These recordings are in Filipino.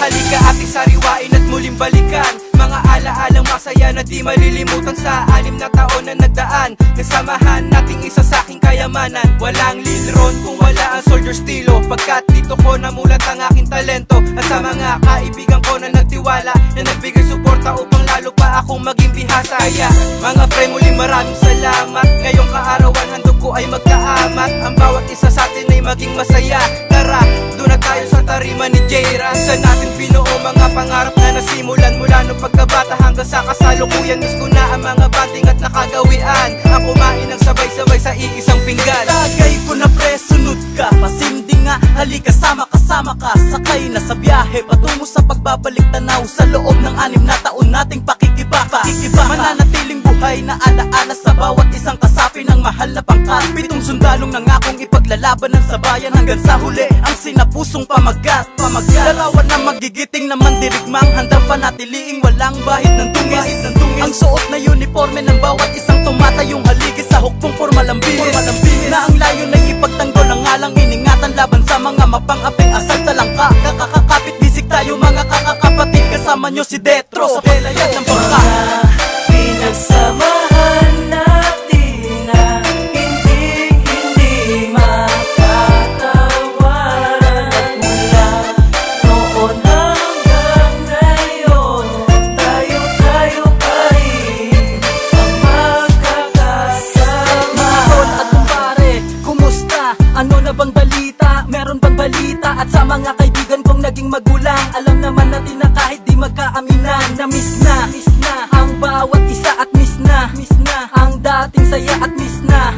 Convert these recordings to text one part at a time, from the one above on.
halika ating sariwain at muling balikan mga alaalang masaya na di malilimutan sa 6 na taon na nagdaan. Nasamahan nating isa sa aking kayamanan. Walang Lilron kung wala ang Soldier Stilo, pagkat dito ko namulat ang aking talento. At sa mga kaibigan ko na nagtiwala, na nagbigay suporta upang lalo pa akong maging bihasa. Kaya mga pre, muli maraming salamat. Ngayong kaarawan handog ko ay magkaamat. Ang bawat isa sa atin ay maging masaya. Tara, doon na tayo sa tarima ni J-Ran. Sa natin binuo mga pangarap na nasimulan mula nung pagkabata hanggang sa kasalukuyan. Gusto na ang mga banding at nakagawian ang kumain ng sabay-sabay sa iisang pinggan. Tagay ko na pre, sunod ka, pasindi nga, halika kasama ka. Sakay na sa biyahe patungo sa pagbabalik tanaw sa loob ng 6 na taon nating pakikibaka. Mananatiling buhay na alaala sa bawat isang kasapi ng mahal na pangkat. 7 sundalong nangakong ipaglalaban ng sabayan hanggang sa huli ang sinapusong pamagat. Larawan na magigiting na mandirigmang, handang panatiliing walang bahid ng tungis. Ang suot na uniforme ng bawat isang tumatayong haligi sa hukbong pormalang bihis. Na ang layo na ipagtanggol ang ngalang iningatan laban sa mga mapang-aping asal talangka. Kakakapit bisik tayo mga kakakapatid, kasama nyo si Detro sa pelayan ng bangka. Pinagsamahan natin na hindi makatawaran. At mula noon hanggang ngayon, tayo pa rin ang magkakasama. Tol at kumpare, kumusta? Ano na bang balita? Meron bang balita? At sa mga kaibigan kong naging magulang, alam naman natin na kahit di magkaaminan, na miss na ang bawat isa at miss na ang dating saya at miss na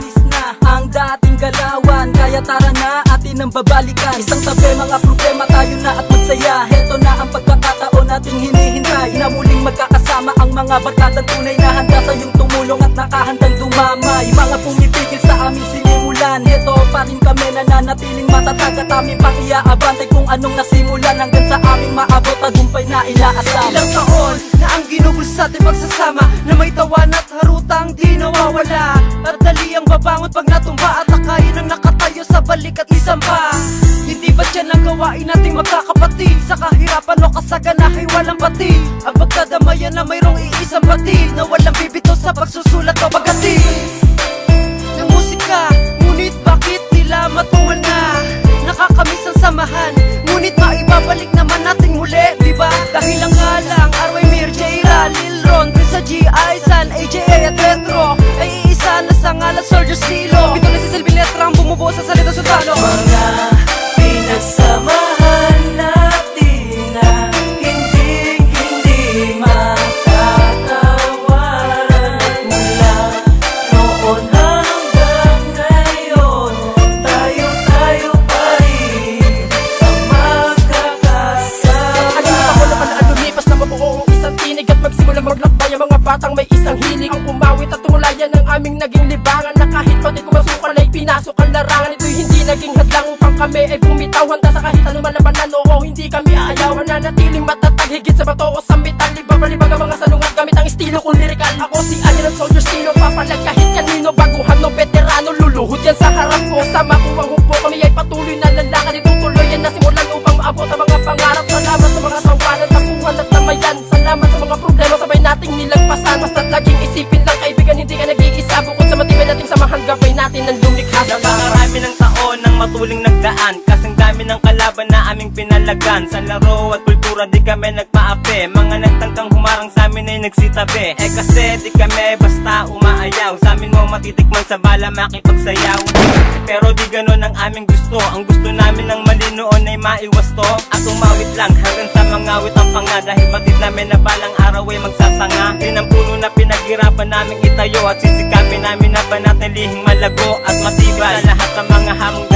ang dating galawan. Kaya tara na, atin ang babalikan. Isang tabi, mga problema tayo na at magsaya. Heto na ang pagkakataon nating hinihintay, na muling magkakasama ang mga barkadang tunay na handa sa iyong tumulong at nakahandang dumamay. Mga pumipigil sa aming sinimulan, heto pa rin kami nananatiling matatag at aming pang iaabantay kung anong nasimulan hanggang sa aming maabot tagumpay na inaasam. Ilang taon na ang ginugol sa ating pagsasama, na may tawan at harutang di nawawala. At dali ang babangon pag natumba at akayin ang nakatayo sa balik at isang pa. Hindi ba dyan ang gawain nating magkakapatid? Sa kahirapan o kasaganahay walang batid, ang pagkadamayan na mayroong iisang batid, na walang bibito sa pagsusulat o paghatid ng musika. Ngunit bakit tila matumal na? Nakakamiss ang samahan, ngunit maibabalik naman natin muli, diba? Dahil ang ngalang Arway Mir, J-Ra, Lilron, Risa G, Aizan, AJA at Retro ay iisa na sa ngalang Soldier Stilo. Pito na si Silvi Letra ang bumubuo sa salita sundalo. Mga pinagsamahan natin na hindi makatawaran. At mula noon hanggang ngayon, tayo pa rin ang magkakasama. Kanina ko naman ang lumipas na mabuo ang isang tinig at magsimulang maglakbay ang mga batang may isang hilig. Ang umawit at tumulayan ng aming naging libangan, na kahit pati kumasukan ay pinasok ang larangan. Ito'y hindi naging hadlang upang kami ay bumitaw, handa sa kahit anong malabanan. Oo, hindi kami aayaw, nananatiling matatag higit sa bato o sa metal. Libag ang mga salungat gamit ang estilo kong lirikal. Ako si Ali ng Soldier Stilo, papalag kahit kanino, baguhan o veterano, luluhod yan sa harap ko. Sa makuwang hukbo kami ay patuloy na lalakad, itong tuloy yan na simulan upang maabot ang mga pangarap. Salamat sa mga sawanan, tapuhan at namayan. Salamat sa mga problema sabay nating nilagpasan. Basta't laging isipin lang kaibigan, hindi ka nag-iisa. Bukod sa matibay nating samahan, gabay natin ang lumikha sa napakarami ng taon ng matuling nagdaan, kasing dami ng kalaban na aming pinalagan. Sa laro at kultura di kami nagpaapi, mga nagtangkang humarang sa amin ay nagsitabi. Kasi di kami basta umaayaw, sa amin mo matitikman sa bala makipagsayaw. Pero di ganon ang aming gusto, ang gusto namin ng mali noon ay maiwas to at umawit lang hanggang sa mangawit ang panga. Dahil batid namin na balang araw ay magsasanga, din ang puno na pinaghirapan naming itayo, at sisikapin namin na panatilihing malago at matibay sa lahat ng mga hamong